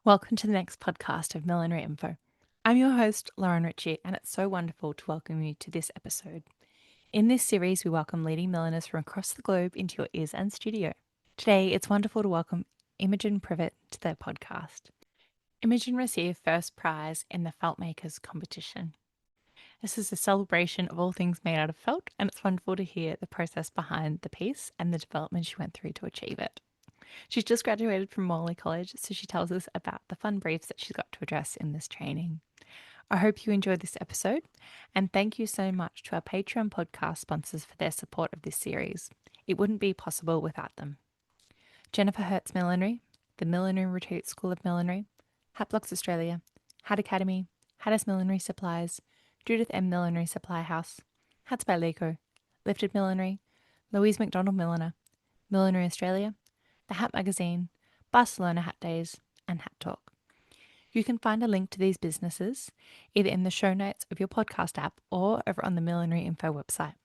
Welcome to the next podcast of Millinery.Info. I'm your host, Lauren Ritchie, and it's so wonderful to welcome you to this episode. In this series, we welcome leading milliners from across the globe into your ears and studio. Today, it's wonderful to welcome Imogen Privett to their podcast. Imogen received first prize in the Feltmakers competition. This is a celebration of all things made out of felt, and it's wonderful to hear the process behind the piece and the development she went through to achieve it. She's just graduated from Morley College, so she tells us about the fun briefs that she's got to address in this training. I hope you enjoyed this episode, and thank you so much to our Patreon podcast sponsors for their support of this series. It wouldn't be possible without them. Jennifer Hertz Millinery, the Millinery Retreat School of Millinery, Hatblocks Australia, Hat Academy, Hattis Millinery Supplies, Judith M. Millinery Supply House, Hats by Leco, Lifted Millinery, Louise McDonald Milliner, Millinery Australia, The Hat Magazine, Barcelona Hat Days, and Hat Talk. You can find a link to these businesses either in the show notes of your podcast app or over on the Millinery.Info website.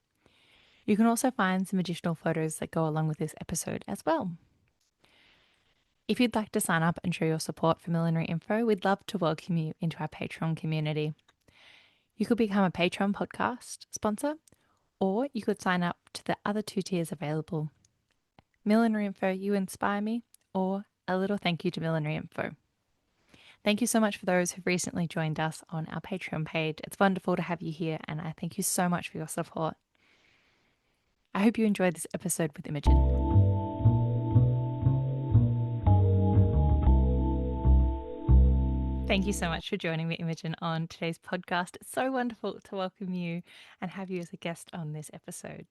You can also find some additional photos that go along with this episode as well. If you'd like to sign up and show your support for Millinery.Info, we'd love to welcome you into our Patreon community. You could become a Patreon podcast sponsor, or you could sign up to the other two tiers available. Millinery.Info, you inspire me, or a little thank you to Millinery.Info. Thank you so much for those who've recently joined us on our Patreon page. It's wonderful to have you here, and I thank you so much for your support. I hope you enjoyed this episode with Imogen. Thank you so much for joining me, Imogen, on today's podcast. It's so wonderful to welcome you and have you as a guest on this episode.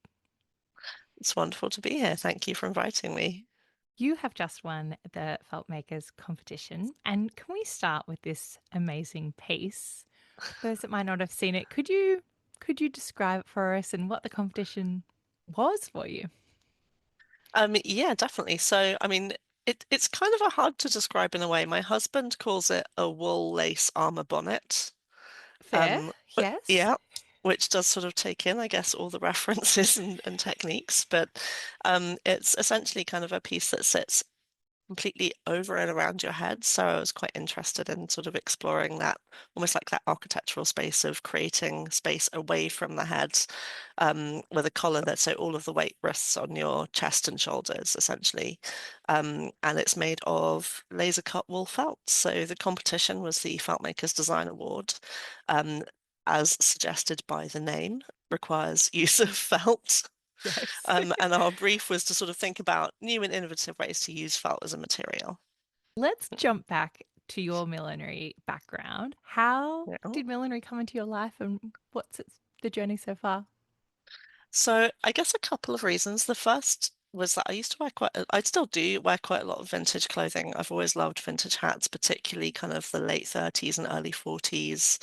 It's wonderful to be here. Thank you for inviting me. You have just won the Feltmakers competition, and can we start with this amazing piece? For those that might not have seen it, could you describe it for us and what the competition was for you? Yeah, definitely. So, it's kind of a hard to describe in a way. My husband calls it a wool lace armor bonnet. Fair, But yes. yeah, which does sort of take in, I guess, all the references and techniques. But it's essentially kind of a piece that sits completely over and around your head. So I was quite interested in sort of exploring that, almost like that architectural space of creating space away from the head, with a collar that so all of the weight rests on your chest and shoulders, essentially. And it's made of laser cut wool felt. So the competition was the Feltmakers Design Award, um, as suggested by the name, requires use of felt. Yes. And our brief was to sort of think about new and innovative ways to use felt as a material. Let's jump back to your millinery background. How Yeah. did millinery come into your life and the journey so far? So I guess a couple of reasons. The first was that I used to wear I still do wear quite a lot of vintage clothing. I've always loved vintage hats, particularly kind of the late 30s and early 40s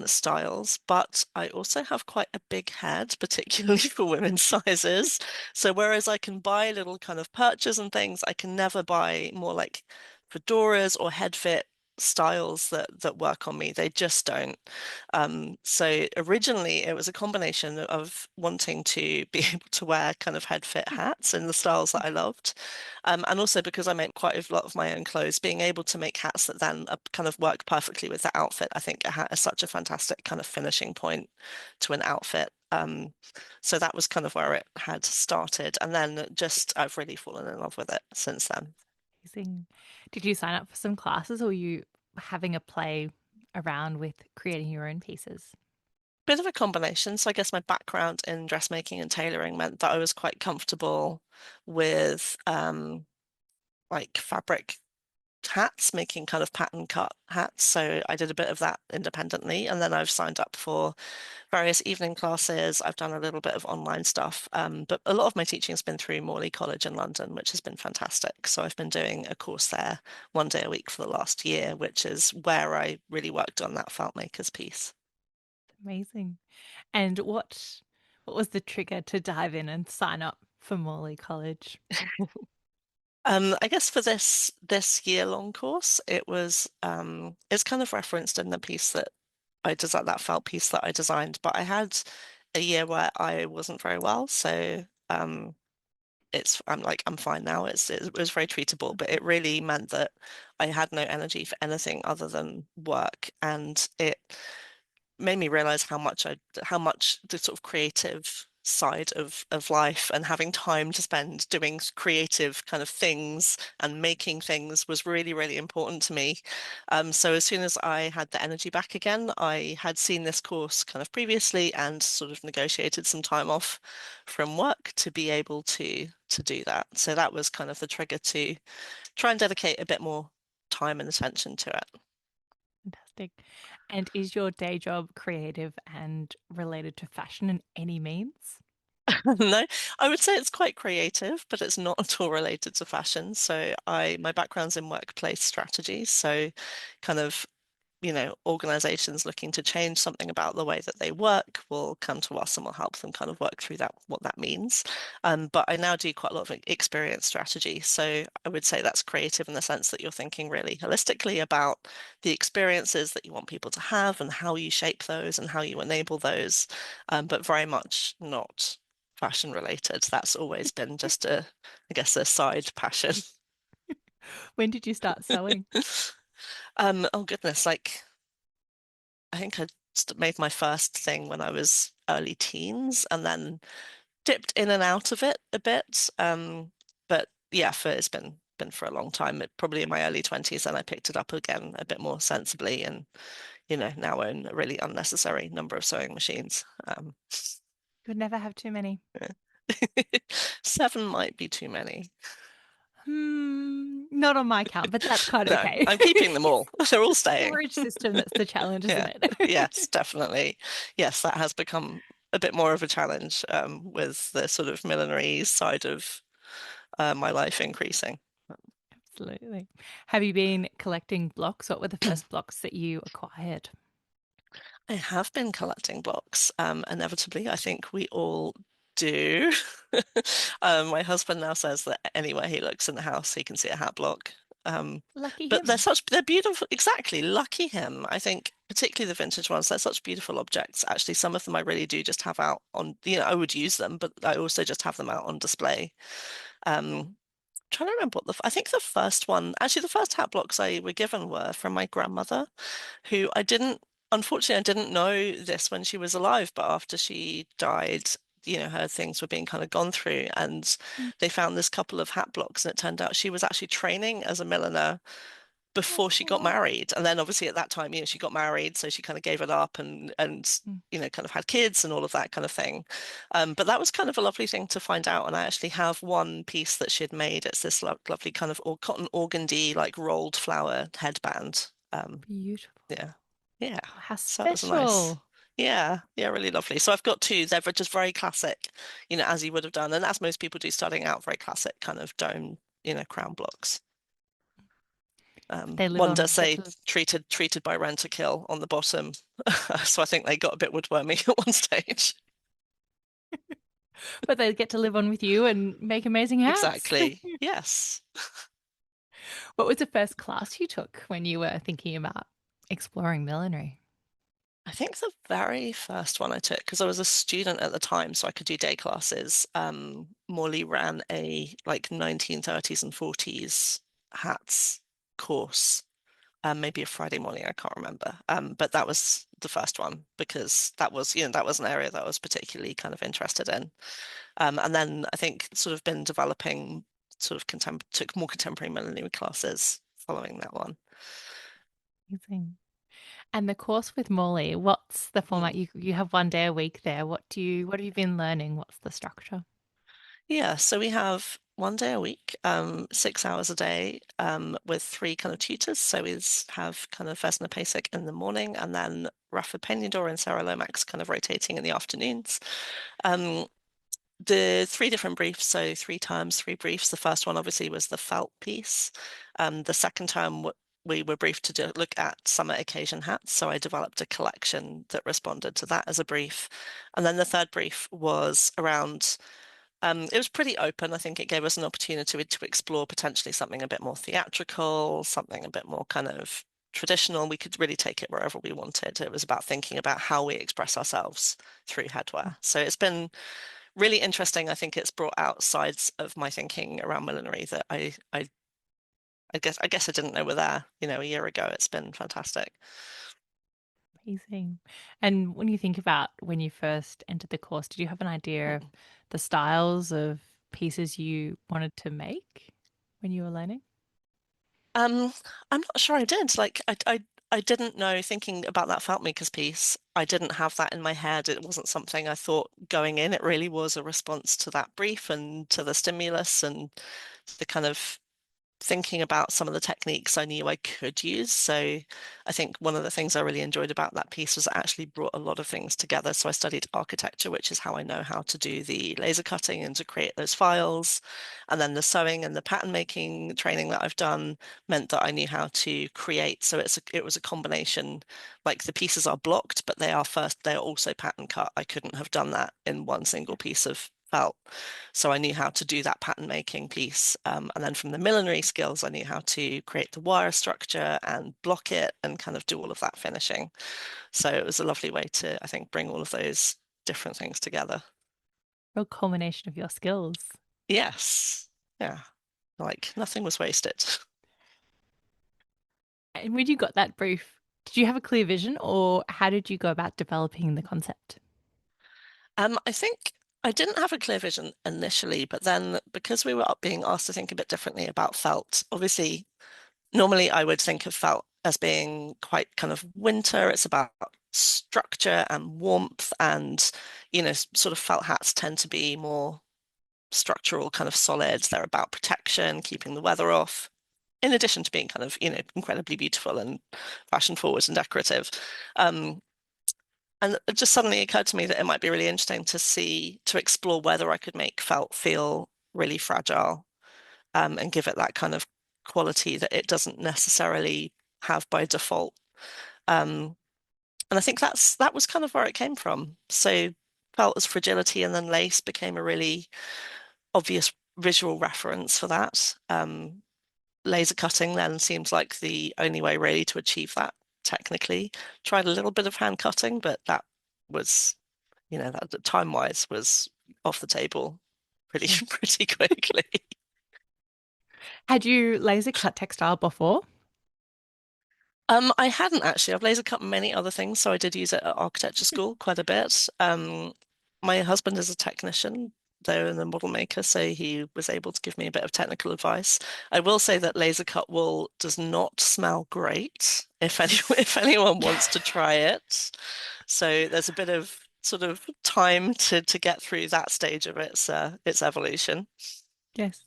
styles. But I also have quite a big head, particularly for women's sizes. So whereas I can buy little kind of perches and things, I can never buy more like fedoras or head fit styles that work on me. They just don't. So originally it was a combination of wanting to be able to wear kind of head fit hats in the styles that I loved. And also because I make quite a lot of my own clothes, being able to make hats that then kind of work perfectly with the outfit. I think a hat is such a fantastic kind of finishing point to an outfit. So that was kind of where it had started. And then just I've really fallen in love with it since then. Amazing. Did you sign up for some classes or were you having a play around with creating your own pieces? Bit of a combination. So I guess my background in dressmaking and tailoring meant that I was quite comfortable with like fabric hats, making kind of pattern cut hats. So I did a bit of that independently, and then I've signed up for various evening classes. I've done a little bit of online stuff, but a lot of my teaching has been through Morley College in London, which has been fantastic. So I've been doing a course there 1 day a week for the last year, which is where I really worked on that felt makers piece. Amazing. And what was the trigger to dive in and sign up for Morley College? I guess for this year-long course, it's kind of referenced in the piece that I designed, that felt piece that I designed, but I had a year where I wasn't very well, so I'm fine now. It was very treatable, but it really meant that I had no energy for anything other than work, and it made me realize how much the sort of creative side of life and having time to spend doing creative kind of things and making things was really, really important to me. So as soon as I had the energy back again, I had seen this course kind of previously and sort of negotiated some time off from work to be able to do that. So that was kind of the trigger to try and dedicate a bit more time and attention to it. Fantastic. And is your day job creative and related to fashion in any means? No, I would say it's quite creative, but it's not at all related to fashion. So my background's in workplace strategy. So kind of, organizations looking to change something about the way that they work will come to us and we'll help them kind of work through that, what that means. But I now do quite a lot of experience strategy. So I would say that's creative in the sense that you're thinking really holistically about the experiences that you want people to have and how you shape those and how you enable those, but very much not fashion related. That's always been just I guess, a side passion. When did you start sewing? Oh goodness, like I think I made my first thing when I was early teens and then dipped in and out of it a bit. But yeah, it's been for a long time. Probably in my early 20s, and I picked it up again a bit more sensibly and, now own a really unnecessary number of sewing machines. You would never have too many. Yeah. Seven might be too many. Not on my count, but that's quite No, okay. I'm keeping them all. They're all The staying. storage system that's the challenge, isn't Yeah, it? yes, definitely. Yes, that has become a bit more of a challenge with the sort of millinery side of my life increasing. Absolutely. Have you been collecting blocks? What were the first blocks that you acquired? I have been collecting blocks. Inevitably, I think we all do. My husband now says that anywhere he looks in the house, he can see a hat block. Um, Lucky but him. they're beautiful. Exactly. Lucky him. I think particularly the vintage ones, they're such beautiful objects. Actually, some of them I really do just have out on, I would use them, but I also just have them out on display. Trying to remember I think the first one, actually the first hat blocks I were given were from my grandmother, who unfortunately, I didn't know this when she was alive, but after she died, her things were being kind of gone through, and Mm. they found this couple of hat blocks, and it turned out she was actually training as a milliner before she got Oh. married. And then obviously at that time, she got married, so she kind of gave it up and Mm. kind of had kids and all of that kind of thing. But that was kind of a lovely thing to find out. And I actually have one piece that she'd made. It's this lovely kind of cotton organdy, like rolled flower headband. Beautiful. Yeah. Yeah. Oh, how So that was nice. special. Yeah, yeah, really lovely. So I've got two. They're just very classic, as you would have done, and as most people do starting out, very classic kind of dome, crown blocks. They live One on, does get say to, treated by Rent-A-Kill on the bottom. So I think they got a bit woodwormy at one stage. but they get to live on with you and make amazing hats. Exactly. Yes. What was the first class you took when you were thinking about exploring millinery? I think the very first one I took, because I was a student at the time, so I could do day classes. Morley ran a like 1930s and 40s hats course, maybe a Friday morning, I can't remember. But that was the first one because that was an area that I was particularly kind of interested in. And then I think sort of been developing sort of took more contemporary millinery classes following that one. Amazing. And the course with Morley, what's the format? Hmm. You have one day a week there. What have you been learning? What's the structure? Yeah, so we have one day a week, 6 hours a day, with three kind of tutors. So we have kind of Vesna Pasek in the morning and then Rafa Penador and Sarah Lomax kind of rotating in the afternoons. Um, the three different briefs, so 3 terms, 3 briefs. The first one obviously was the felt piece. The second term we were briefed to look at summer occasion hats, so I developed a collection that responded to that as a brief. And then the third brief was around it was pretty open. I think it gave us an opportunity to explore potentially something a bit more theatrical, something a bit more kind of traditional. We could really take it wherever we wanted. It was about thinking about how we express ourselves through headwear. So it's been really interesting. I think it's brought out sides of my thinking around millinery that I guess I didn't know were there, a year ago. It's been fantastic. Amazing. And when you think about when you first entered the course, did you have an idea of Hmm. the styles of pieces you wanted to make when you were learning? Um, I'm not sure I did. Like I didn't know thinking about that Feltmakers piece. I didn't have that in my head. It wasn't something I thought going in. It really was a response to that brief and to the stimulus and the kind of thinking about some of the techniques I knew I could use. So I think one of the things I really enjoyed about that piece was it actually brought a lot of things together. So I studied architecture, which is how I know how to do the laser cutting and to create those files. And then the sewing and the pattern making training that I've done meant that I knew how to create. So it was a combination. Like the pieces are blocked, but they are also pattern cut. I couldn't have done that in one single piece of felt. So I knew how to do that pattern making piece. And then from the millinery skills, I knew how to create the wire structure and block it and kind of do all of that finishing. So it was a lovely way to, I think, bring all of those different things together. Real culmination of your skills. Yes. Yeah. Like nothing was wasted. And when you got that brief, did you have a clear vision or how did you go about developing the concept? I think I didn't have a clear vision initially, but then because we were being asked to think a bit differently about felt, obviously normally I would think of felt as being quite kind of winter. It's about structure and warmth and, sort of felt hats tend to be more structural, kind of solid. They're about protection, keeping the weather off, in addition to being kind of, incredibly beautiful and fashion forward and decorative. Um, and it just suddenly occurred to me that it might be really interesting to explore whether I could make felt feel really fragile, and give it that kind of quality that it doesn't necessarily have by default. Um, and I think that was kind of where it came from. So felt as fragility and then lace became a really obvious visual reference for that. Laser cutting then seems like the only way really to achieve that technically. Tried a little bit of hand cutting, but that was, that time-wise was off the table pretty Yeah. pretty quickly. Had you laser cut textile before? I hadn't actually. I've laser cut many other things, so I did use it at architecture school quite a bit. My husband is a technician, though, and a model maker, so he was able to give me a bit of technical advice. I will say that laser cut wool does not smell great if anyone wants to try it. So there's a bit of sort of time to get through that stage of its evolution. Yes.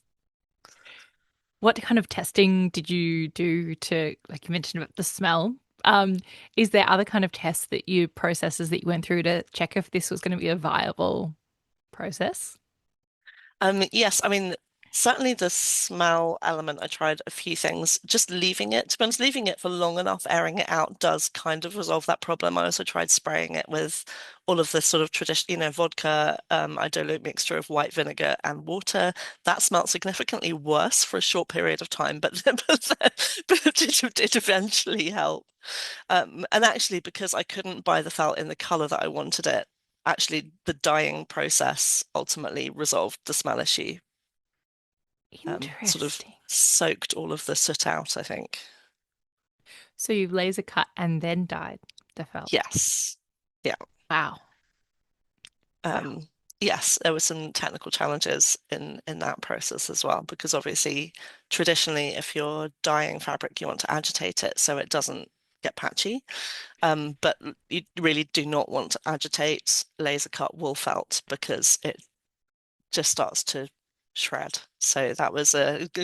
What kind of testing did you do to, like you mentioned about the smell? Um, is there other kind of tests that you processes that you went through to check if this was going to be a viable process? Yes, I mean, certainly the smell element, I tried a few things. Just leaving it, to be honest, leaving it for long enough, airing it out does kind of resolve that problem. I also tried spraying it with all of this sort of tradition, vodka, I dilute mixture of white vinegar and water. That smelled significantly worse for a short period of time, but but it did eventually help. And actually, because I couldn't buy the felt in the color that I wanted it, actually the dyeing process ultimately resolved the smell issue. Sort of Interesting. soaked all of the soot out, I think. So you laser cut and then dyed the felt. Yes. Yeah. Wow. Wow. Um, yes, there were some technical challenges in that process as well, because obviously, traditionally, if you're dyeing fabric, you want to agitate it so it doesn't get patchy. But you really do not want to agitate laser cut wool felt because it just starts to shred. So that was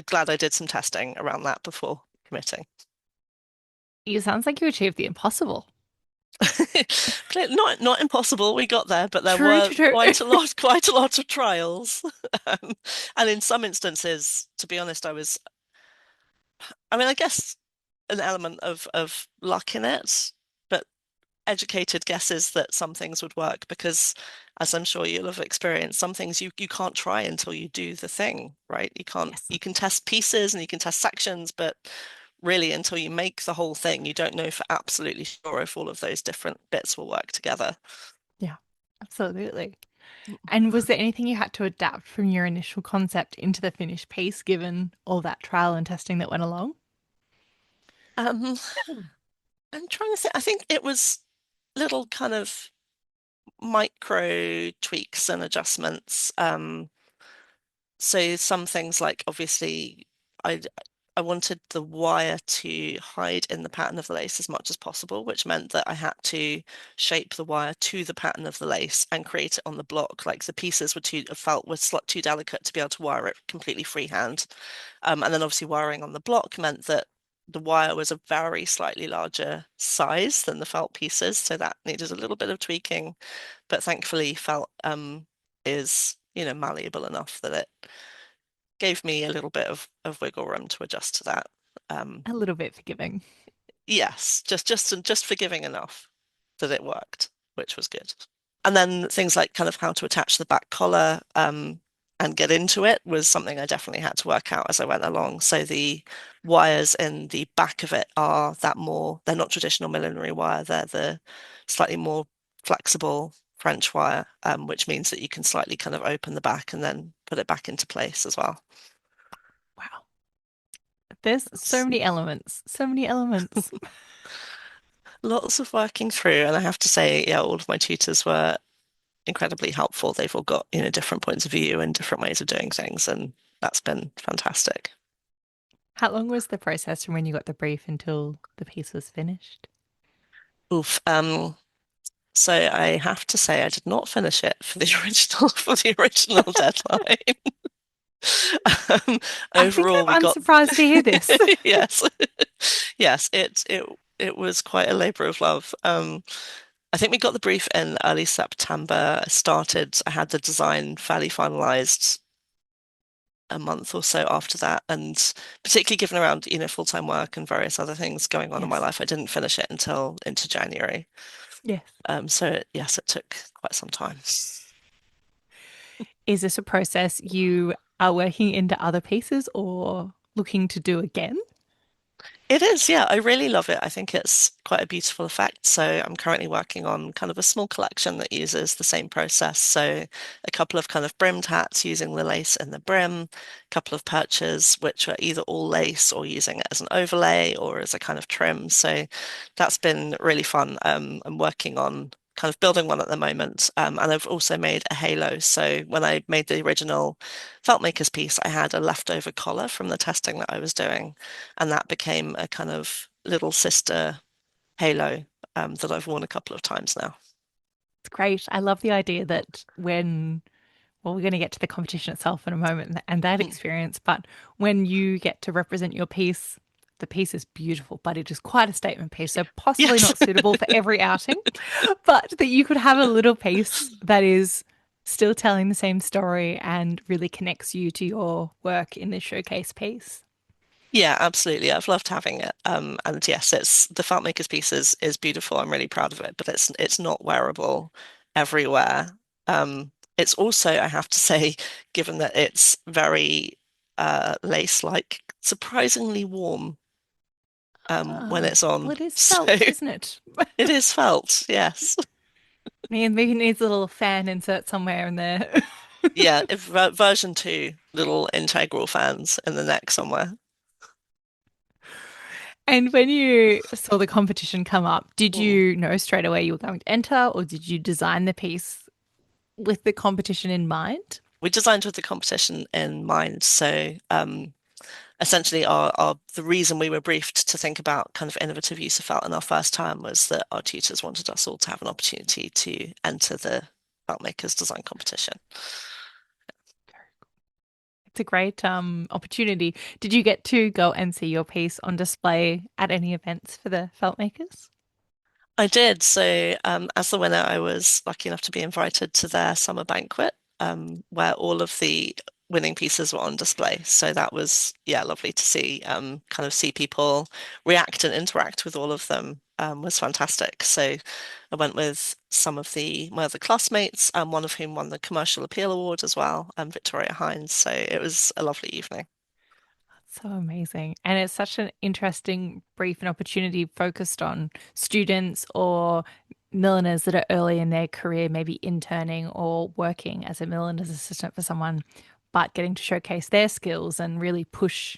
glad I did some testing around that before committing. It sounds like you achieved the impossible. Not impossible, we got there, but there True, were true, true. quite a lot of trials. Um, and in some instances, to be honest, I mean, I guess an element of luck in it, but educated guesses that some things would work because, as I'm sure you'll have experienced, some things you can't try until you do the thing, right? Yes. You can test pieces and you can test sections, but really until you make the whole thing, you don't know for absolutely sure if all of those different bits will work together. Yeah, absolutely. And was there anything you had to adapt from your initial concept into the finished piece, given all that trial and testing that went along? Um, I'm trying to think. I think it was little kind of micro tweaks and adjustments. So some things like obviously I I wanted the wire to hide in the pattern of the lace as much as possible, which meant that I had to shape the wire to the pattern of the lace and create it on the block. Like the pieces were too delicate to be able to wire it completely freehand. And then obviously wiring on the block meant that the wire was a very slightly larger size than the felt pieces, so that needed a little bit of tweaking. But thankfully, felt is, malleable enough that it gave me a little bit of wiggle room to adjust to that. Um, A little bit forgiving. yes, just forgiving enough that it worked, which was good. And then things like kind of how to attach the back collar and get into it was something I definitely had to work out as I went along. So the wires in the back of it are they're not traditional millinery wire, they're the slightly more flexible French wire, which means that you can slightly kind of open the back and then put it back into place as well. Wow. There's so It's many elements, so many elements. lots of working through, and I have to say, yeah, all of my tutors were incredibly helpful. They've all got, different points of view and different ways of doing things, and that's been fantastic. How long was the process from when you got the brief until the piece was finished? Oof. So I have to say I did not finish it for the original deadline. Um, I think overall, we I'm got unsurprised to hear this. yes, yes. It was quite a labor of love. I think we got the brief in early September. I had the design fairly finalized a month or so after that, and particularly given around, full-time work and various other things going on in my Yes. life, I didn't finish it until into January. Yes. So yes, it took quite some time. Is this a process you are working into other pieces or looking to do again? It is, yeah. I really love it. I think it's quite a beautiful effect. So I'm currently working on kind of a small collection that uses the same process. So a couple of kind of brimmed hats using the lace in the brim, a couple of perches which are either all lace or using it as an overlay or as a kind of trim. So that's been really fun. I'm working on kind of building one at the moment. And I've also made a halo. So when I made the original Feltmakers piece, I had a leftover collar from the testing that I was doing, and that became a kind of little sister halo that I've worn a couple of times now. It's great. I love the idea that we're going to get to the competition itself in a moment and that Mm. experience, but when you get to represent your piece, the piece is beautiful, but it is quite a statement piece. So possibly Yes. not suitable for every outing, but that you could have a little piece that is still telling the same story and really connects you to your work in this showcase piece. Yeah, absolutely. I've loved having it. And yes, it's the Feltmakers piece is beautiful. I'm really proud of it, but it's not wearable everywhere. It's also, I have to say, given that it's very lace-like, surprisingly warm when Ah, it's well, on. it is So felt, isn't it? it is felt, yes. Maybe it needs a little fan insert somewhere in there. Yeah, if version 2, little integral fans in the neck somewhere. And when you saw the competition come up, did Mm. you know straight away you were going to enter, or did you design the piece with the competition in mind? We designed with the competition in mind, so essentially our the reason we were briefed to think about kind of innovative use of felt in our first term was that our tutors wanted us all to have an opportunity to enter the felt makers design competition. It's a great opportunity. Did you get to go and see your piece on display at any events for the felt makers? I did. So, as the winner, I was lucky enough to be invited to their summer banquet, where all of the winning pieces were on display. So that was, yeah, lovely to see, kind of see people react and interact with all of them, was fantastic. So I went with some of my other classmates, one of whom won the Commercial Appeal Award as well, Victoria Hines. So it was a lovely evening. So amazing. And it's such an interesting brief and opportunity focused on students or milliners that are early in their career, maybe interning or working as a milliner's assistant for someone, but getting to showcase their skills and really push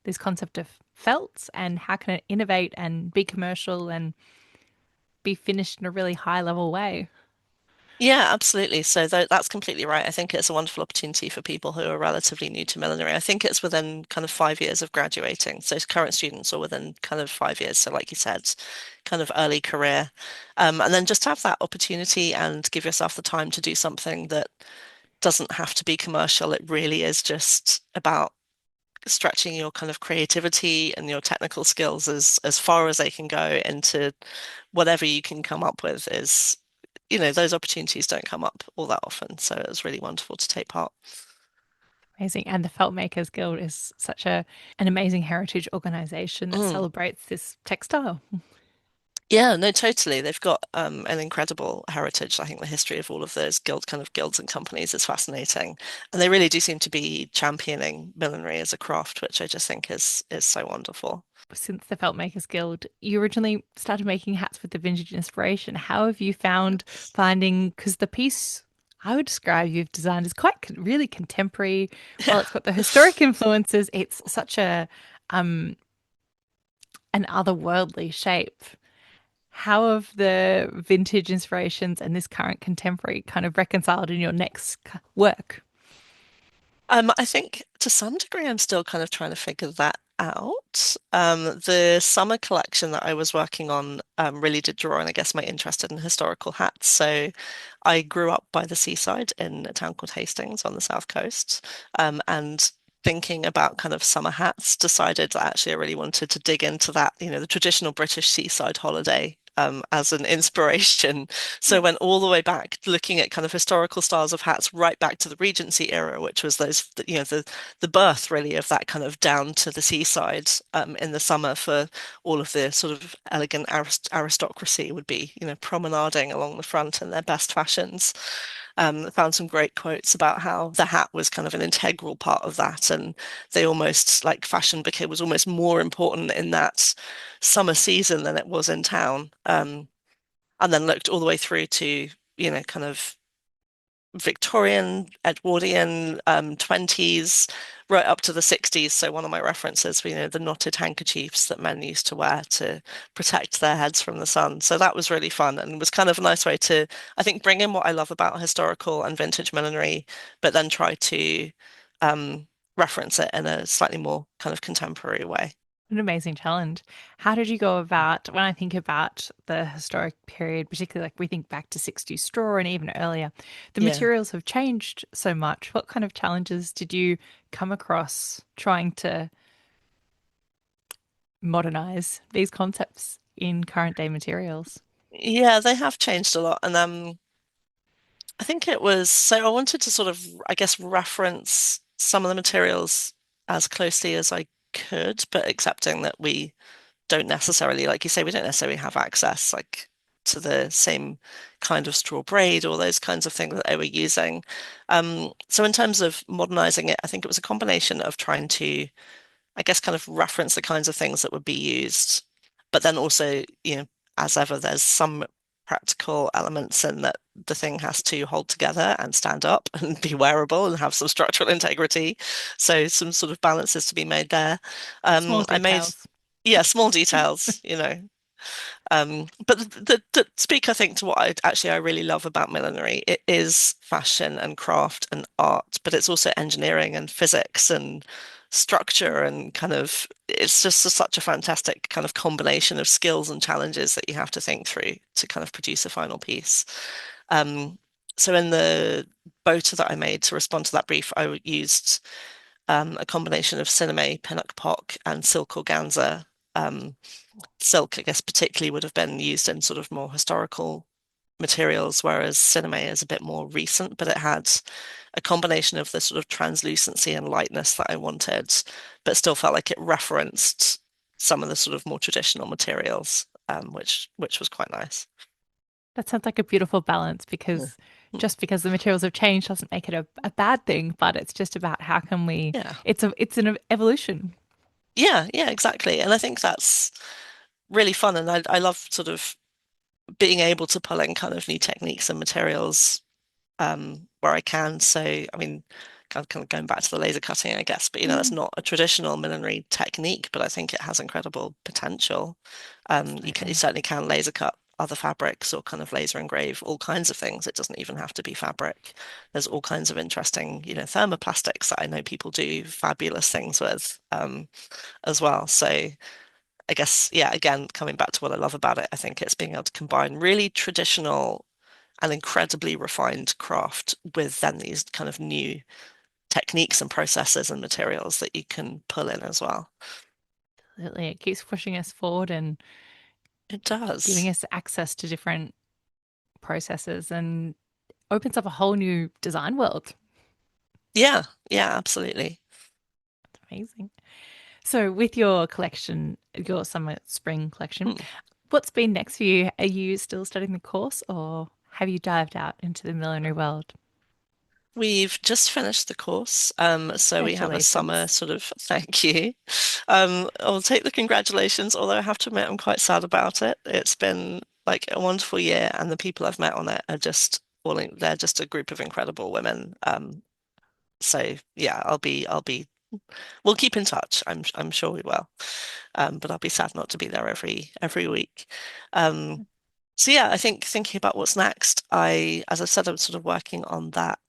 this concept of felts and how can it innovate and be commercial and be finished in a really high level way. Yeah, absolutely. So that's completely right. I think it's a wonderful opportunity for people who are relatively new to millinery. I think it's within kind of 5 years of graduating. So current students are within kind of 5 years. So like you said, kind of early career. And then just have that opportunity and give yourself the time to do something that doesn't have to be commercial. It really is just about stretching your kind of creativity and your technical skills as far as they can go into whatever you can come up with is, those opportunities don't come up all that often. So it was really wonderful to take part. Amazing. And the Feltmakers Guild is such an amazing heritage organization that Mm. celebrates this textile. Yeah, no, totally. They've got an incredible heritage. I think the history of all of those guilds and companies is fascinating, and they really do seem to be championing millinery as a craft, which I just think is so wonderful. Since the Feltmakers Guild, you originally started making hats with the vintage inspiration. How have you found finding, because the piece I would describe you've designed is quite really contemporary. While Yeah. it's got the historic influences, it's such um an otherworldly shape. How have the vintage inspirations and this current contemporary kind of reconciled in your next work? I think to some degree, I'm still kind of trying to figure that out. The summer collection that I was working on really did draw on, I guess, my interest in historical hats. So I grew up by the seaside in a town called Hastings on the south coast, and thinking about kind of summer hats, decided that actually I really wanted to dig into that, the traditional British seaside holiday. As an inspiration. So I went all the way back, looking at kind of historical styles of hats, right back to the Regency era, which was the birth really of that kind of down to the seaside in the summer for all of the sort of elegant aristocracy would be, promenading along the front in their best fashions. Found some great quotes about how the hat was kind of an integral part of that, and they almost like fashion became was almost more important in that summer season than it was in town. And then looked all the way through to, kind of Victorian, Edwardian, 20s, right up to the 60s. So one of my references were, the knotted handkerchiefs that men used to wear to protect their heads from the sun. So that was really fun and was kind of a nice way to, I think, bring in what I love about historical and vintage millinery, but then try to reference it in a slightly more kind of contemporary way. An amazing challenge. How did you go about, when I think about the historic period, particularly like we think back to 60s straw and even earlier, the Yeah. materials have changed so much. What kind of challenges did you come across trying to modernize these concepts in current day materials? Yeah, they have changed a lot. And I think it was so I wanted to sort of, I guess, reference some of the materials as closely as I could, but accepting that we don't necessarily, like you say, we don't necessarily have access like to the same kind of straw braid or those kinds of things that they were using. So in terms of modernizing it, I think it was a combination of trying to I guess, kind of reference the kinds of things that would be used. But then also, as ever, there's some practical elements in that the thing has to hold together and stand up and be wearable and have some structural integrity. So some sort of balances to be made there. Small I made, details. yeah, small details, but the speak, I think, to what I really love about millinery, it is fashion and craft and art, but it's also engineering and physics and structure and kind of it's just such a fantastic kind of combination of skills and challenges that you have to think through to kind of produce a final piece. Um, so in the boater that I made to respond to that brief, I used a combination of cineme, pinnock pock, and silk organza. Silk, I guess, particularly would have been used in sort of more historical materials, whereas cinema is a bit more recent, but it had a combination of the sort of translucency and lightness that I wanted, but still felt like it referenced some of the sort of more traditional materials, which was quite nice. That sounds like a beautiful balance Yeah. because Mm. just because the materials have changed doesn't make it a bad thing, but it's just about how can we, Yeah. it's an evolution. Yeah, yeah, exactly. And I think that's really fun. And I love sort of being able to pull in kind of new techniques and materials where I can. So, I mean, kind of going back to the laser cutting, I guess, but that's Mm, not a traditional millinery technique, but I think it has incredible potential. You absolutely. certainly can laser cut other fabrics or kind of laser engrave all kinds of things. It doesn't even have to be fabric. There's all kinds of interesting, thermoplastics that I know people do fabulous things with as well. So I guess, yeah, again, coming back to what I love about it, I think it's being able to combine really traditional and incredibly refined craft with then these kind of new techniques and processes and materials that you can pull in as well. Absolutely. It keeps pushing us forward and It giving does. us access to different processes and opens up a whole new design world. Yeah, yeah, absolutely. Amazing. So, with your collection, your summer spring collection, Hmm. what's been next for you? Are you still studying the course or have you dived out into the millinery world? We've just finished the course, so we have a summer Congratulations. sort of thank you. I'll take the congratulations, although I have to admit I'm quite sad about it. It's been like a wonderful year, and the people I've met on it are just falling, they're just a group of incredible women. So yeah, we'll keep in touch. I'm sure we will. But I'll be sad not to be there every week. Um, so yeah, I think thinking about what's next, as I said, I'm sort of working on that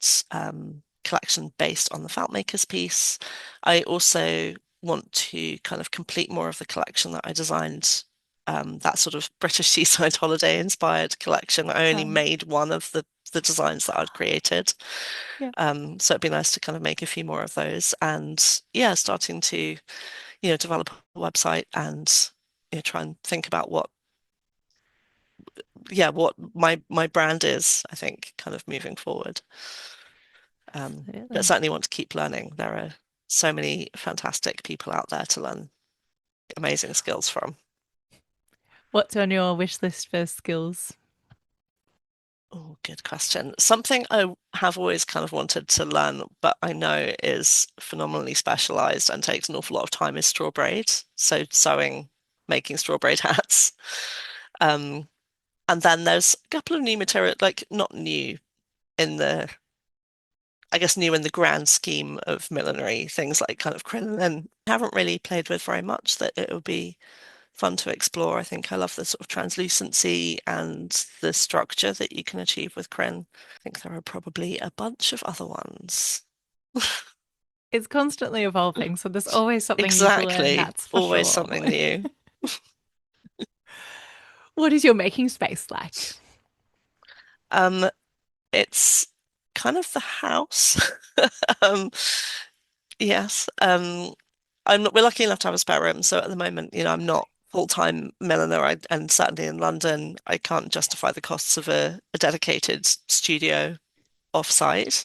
collection based on the Feltmakers piece. I also want to kind of complete more of the collection that I designed. That sort of British seaside holiday inspired collection. I only Um, made one of the designs that I'd created. yeah, So it'd be nice to kind of make a few more of those. And yeah, starting to, develop a website and try and think about what my brand is, I think, kind of moving forward. But absolutely. certainly want to keep learning. There are so many fantastic people out there to learn amazing skills from. What's on your wish list for skills? Oh, good question. Something I have always kind of wanted to learn, but I know is phenomenally specialized and takes an awful lot of time is straw braid. So sewing, making straw braid hats. Um, and then there's a couple of new material, like not new in the, I guess new in the grand scheme of millinery, things like kind of crinoline. I haven't really played with very much that it would be fun to explore. I think I love the sort of translucency and the structure that you can achieve with crin. I think there are probably a bunch of other ones. It's constantly evolving, so there's always something new to learn, Exactly. that's for Always sure. something new. What is your making space like? Um, it's kind of the house. Um, yes. We're lucky enough to have a spare room, so at the moment, I'm not full-time milliner, and certainly in London, I can't justify the costs of a dedicated studio off-site.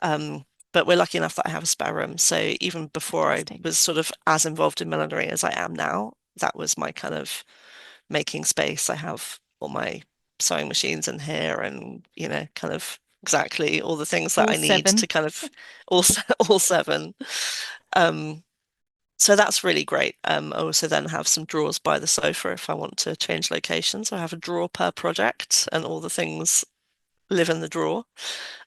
Um, but we're lucky enough that I have a spare room. So even before I Fantastic. was sort of as involved in millinery as I am now, that was my kind of making space. I have all my sewing machines in here and, kind of exactly all the things that All I need seven. to kind of all seven. Um, so that's really great. I also then have some drawers by the sofa if I want to change locations. I have a drawer per project and all the things live in the drawer.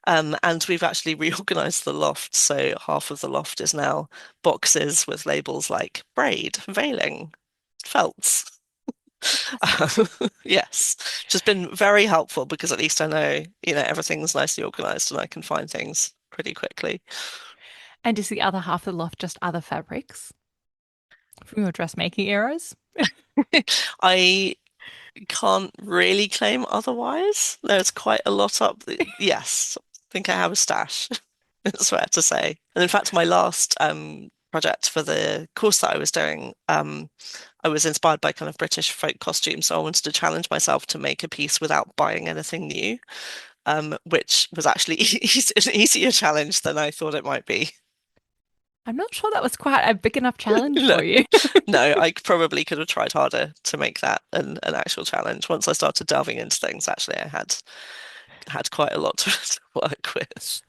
And we've actually reorganized the loft. So half of the loft is now boxes with labels like braid, veiling, felts. Fantastic. Yes, which has been very helpful because at least I know, everything's nicely organized and I can find things pretty quickly. And is the other half of the loft just other fabrics from your dressmaking eras? I can't really claim otherwise. There's quite a lot up. Yes, I think I have a stash. It's fair to say. And in fact, my last project for the course that I was doing, I was inspired by kind of British folk costumes. So I wanted to challenge myself to make a piece without buying anything new, which was actually an easier challenge than I thought it might be. I'm not sure that was quite a big enough challenge No, for you. no, I probably could have tried harder to make that an actual challenge. Once I started delving into things, actually, I had quite a lot to work with.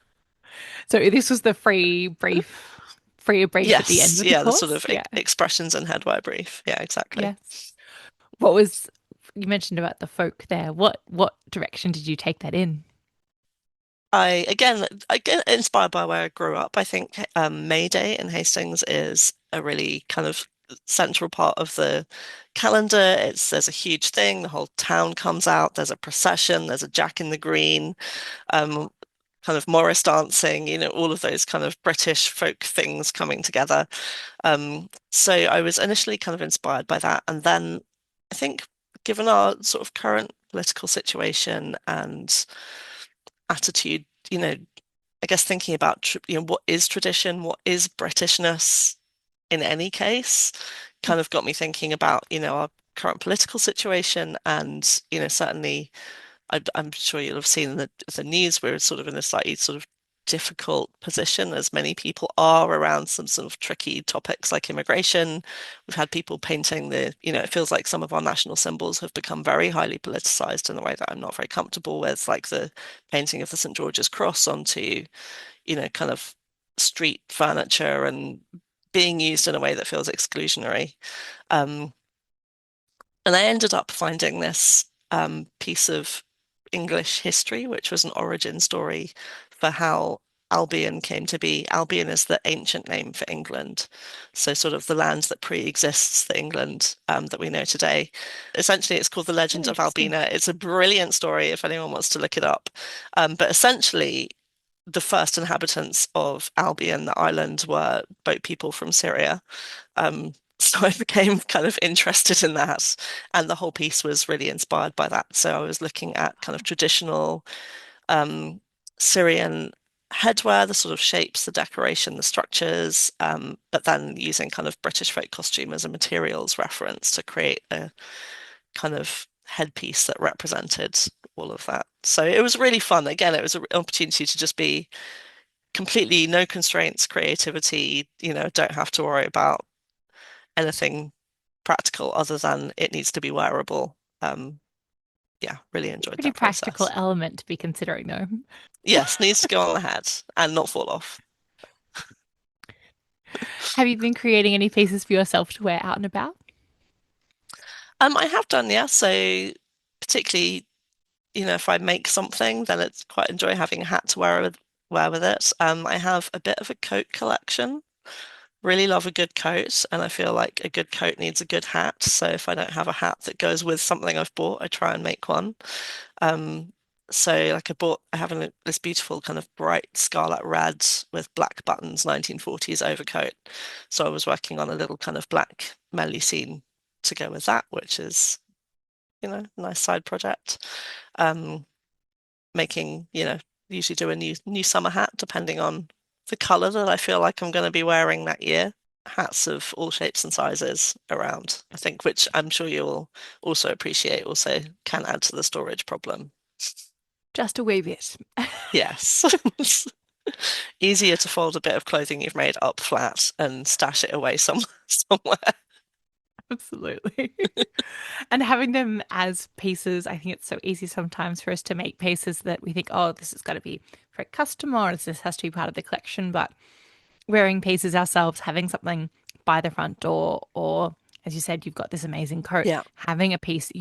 So this was the free brief at the end Yes, of the yeah, the sort course. of Yeah. expressions and headwear brief. Yeah, exactly. Yes. What was You mentioned about the folk there. What direction did you take that in? I get inspired by where I grew up. I think May Day in Hastings is a really kind of central part of the calendar. There's a huge thing. The whole town comes out. There's a procession. There's a Jack in the Green, um, kind of Morris dancing. All of those kind of British folk things coming together. So I was initially kind of inspired by that, and then I think, given our sort of current political situation and attitude, I guess thinking about what is tradition, what is Britishness in any case, kind of got me thinking about our current political situation, and certainly I'm sure you'll have seen the news. We're sort of in a slightly sort of difficult position, as many people are, around some sort of tricky topics like immigration. We've had people painting it feels like some of our national symbols have become very highly politicized in a way that I'm not very comfortable with, like the painting of the St. George's Cross onto, kind of street furniture and being used in a way that feels exclusionary. Um, and I ended up finding this piece of English history, which was an origin story for how Albion came to be. Albion is the ancient name for England, so sort of the land that pre-exists the England that we know today. Essentially, it's called The Oh, Legend of interesting. Albina. It's a brilliant story if anyone wants to look it up. But essentially, the first inhabitants of Albion, the island, were boat people from Syria. So I became kind of interested in that, and the whole piece was really inspired by that. So I was looking at kind of traditional um, Syrian headwear, the sort of shapes, the decoration, the structures, but then using kind of British folk costume as a materials reference to create a kind of headpiece that represented all of that. So it was really fun. Again, it was an opportunity to just be completely no constraints, creativity, don't have to worry about anything practical other than it needs to be wearable. Yeah, really enjoyed Pretty that practical process. element to be considering, though. Yes, needs to go on the head and not fall off. Have you been creating any pieces for yourself to wear out and about? I have done, yeah. So particularly, if I make something, then it's quite enjoy having a hat to wear with it. I have a bit of a coat collection. Really love a good coat, and I feel like a good coat needs a good hat. So if I don't have a hat that goes with something I've bought, I try and make one. Um, so like I have this beautiful kind of bright scarlet red with black buttons 1940s overcoat. So I was working on a little kind of black melusine to go with that, which is, a nice side project. Um, Making, usually do a new summer hat depending on the color that I feel like I'm going to be wearing that year. Hats of all shapes and sizes around, I think, which I'm sure you'll also appreciate, also can add to the storage problem. Just a wee bit. Yes. Easier to fold a bit of clothing you've made up flat and stash it away somewhere. Absolutely. And having them as pieces, I think it's so easy sometimes for us to make pieces that we think, oh, this has got to be for a customer or this has to be part of the collection. But wearing pieces ourselves, having something by the front door, or as you said, you've got this amazing coat, Yeah. having a piece,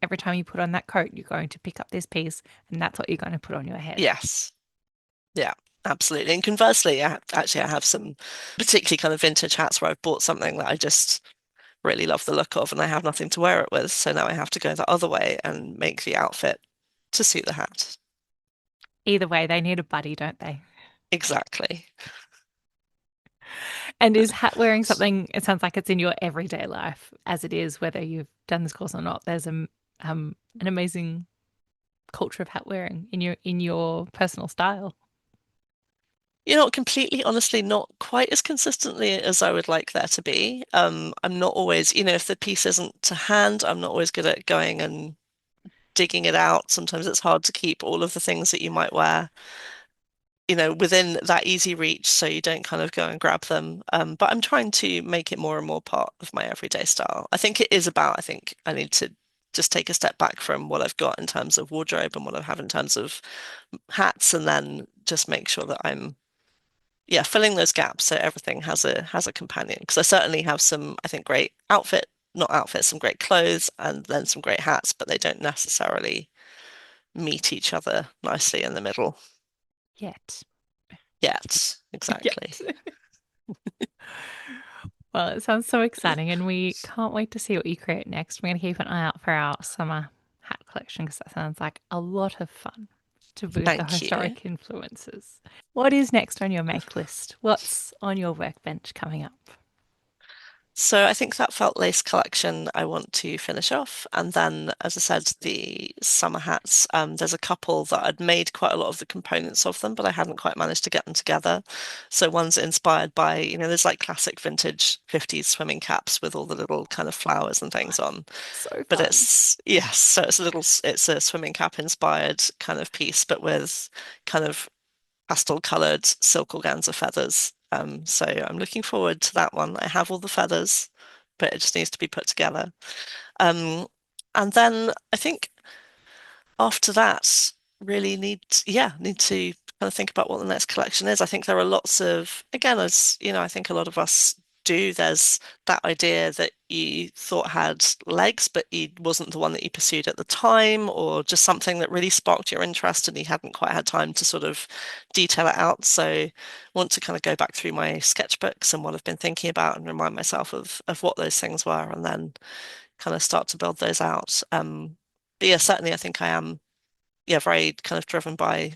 every time you put on that coat, you're going to pick up this piece and that's what you're going to put on your head. Yes. Yeah. Absolutely. And conversely, I have some particularly kind of vintage hats where I've bought something that I just really love the look of and I have nothing to wear it with. So now I have to go the other way and make the outfit to suit the hat. Either way, they need a buddy, don't they? Exactly. And is hat wearing something, it sounds like it's in your everyday life as it is, whether you've done this course or not. There's an amazing culture of hat wearing in your personal style. Completely honestly, not quite as consistently as I would like there to be. I'm not always, if the piece isn't to hand, I'm not always good at going and digging it out. Sometimes it's hard to keep all of the things that you might wear, within that easy reach so you don't kind of go and grab them. But I'm trying to make it more and more part of my everyday style. I think I need to just take a step back from what I've got in terms of wardrobe and what I have in terms of hats, and then just make sure that I'm, yeah, filling those gaps so everything has a companion. Because I certainly have some, I think, great outfit not outfits, some great clothes and then some great hats, but they don't necessarily meet each other nicely in the middle Yet. yet. Exactly. Yet. Well, it sounds so exciting, and we can't wait to see what you create next. We're going to keep an eye out for our summer hat collection because that sounds like a lot of fun to with the Thank you. historic influences. What is next on your make list? What's on your workbench coming up? So I think that felt lace collection I want to finish off. And then, as I said, the summer hats, there's a couple that I'd made quite a lot of the components of them, but I hadn't quite managed to get them together. So one's inspired by, there's like classic vintage 50s swimming caps with all the little kind of flowers and things on. So But fun. yes, so it's a swimming cap inspired kind of piece, but with kind of pastel colored silk organza feathers. So I'm looking forward to that one. I have all the feathers, but it just needs to be put together. Um, and then I think after that, really need to kind of think about what the next collection is. I think there are lots of, again, as I think a lot of us do, there's that idea that you thought had legs, but it wasn't the one that you pursued at the time, or just something that really sparked your interest and you hadn't quite had time to sort of detail it out. So I want to kind of go back through my sketchbooks and what I've been thinking about and remind myself of what those things were and then kind of start to build those out. But yeah, certainly I think I am very kind of driven by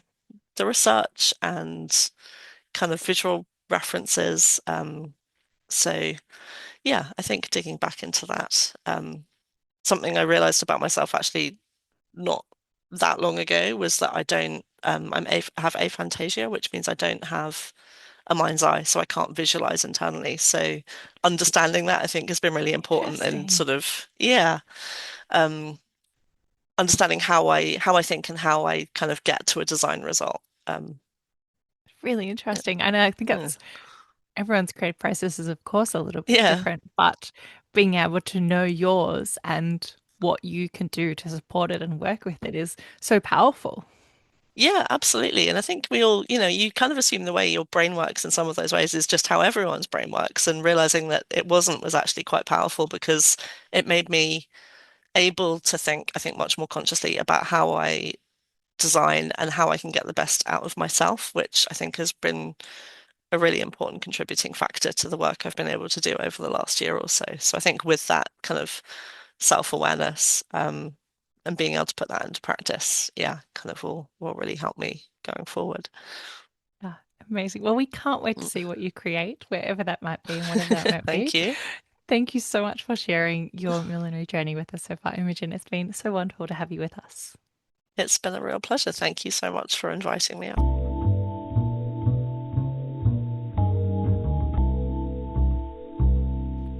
the research and kind of visual references. So yeah, I think digging back into that. Something I realized about myself actually not that long ago was that I don't have aphantasia, which means I don't have a mind's eye, so I can't visualize internally. So understanding that I think has been really important and Interesting. sort of um, understanding how I think and how I kind of get to a design result. Really Yeah. interesting. And I think Mm. that's everyone's creative process is, of course, a little bit Yeah. different, but being able to know yours and what you can do to support it and work with it is so powerful. Yeah, absolutely. And I think we all, you kind of assume the way your brain works in some of those ways is just how everyone's brain works. And realizing that it wasn't was actually quite powerful because it made me able to think, I think, much more consciously about how I design and how I can get the best out of myself, which I think has been a really important contributing factor to the work I've been able to do over the last year or so. So I think with that kind of self-awareness, and being able to put that into practice, yeah, kind of will really help me going forward. Ah, amazing. Well, we can't wait to Mm. see what you create, wherever that might be and whatever that might Thank be. you. Thank you so much for sharing your millinery journey with us so far, Imogen. It's been so wonderful to have you with us. It's been a real pleasure. Thank you so much for inviting me on.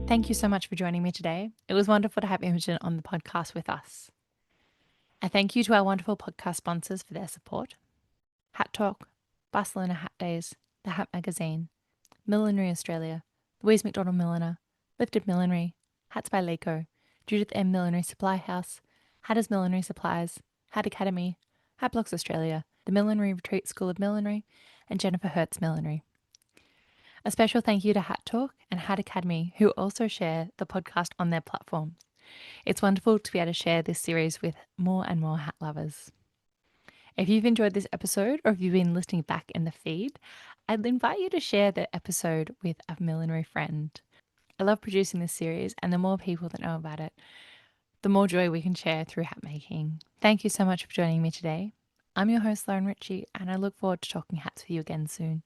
Thank you so much for joining me today. It was wonderful to have Imogen on the podcast with us. A thank you to our wonderful podcast sponsors for their support: Hat Talk, Barcelona Hat Days, The Hat Magazine, Millinery Australia, Louise McDonald Milliner, Lifted Millinery, Hats by Laco, Judith M. Millinery Supply House, Hatters Millinery Supplies, Hat Academy, Hat Blocks Australia, the Millinery Retreat School of Millinery, and Jennifer Hertz Millinery. A special thank you to Hat Talk and Hat Academy, who also share the podcast on their platforms. It's wonderful to be able to share this series with more and more hat lovers. If you've enjoyed this episode or if you've been listening back in the feed, I'd invite you to share the episode with a millinery friend. I love producing this series, and the more people that know about it, the more joy we can share through hat making. Thank you so much for joining me today. I'm your host, Lauren Ritchie, and I look forward to talking hats with you again soon.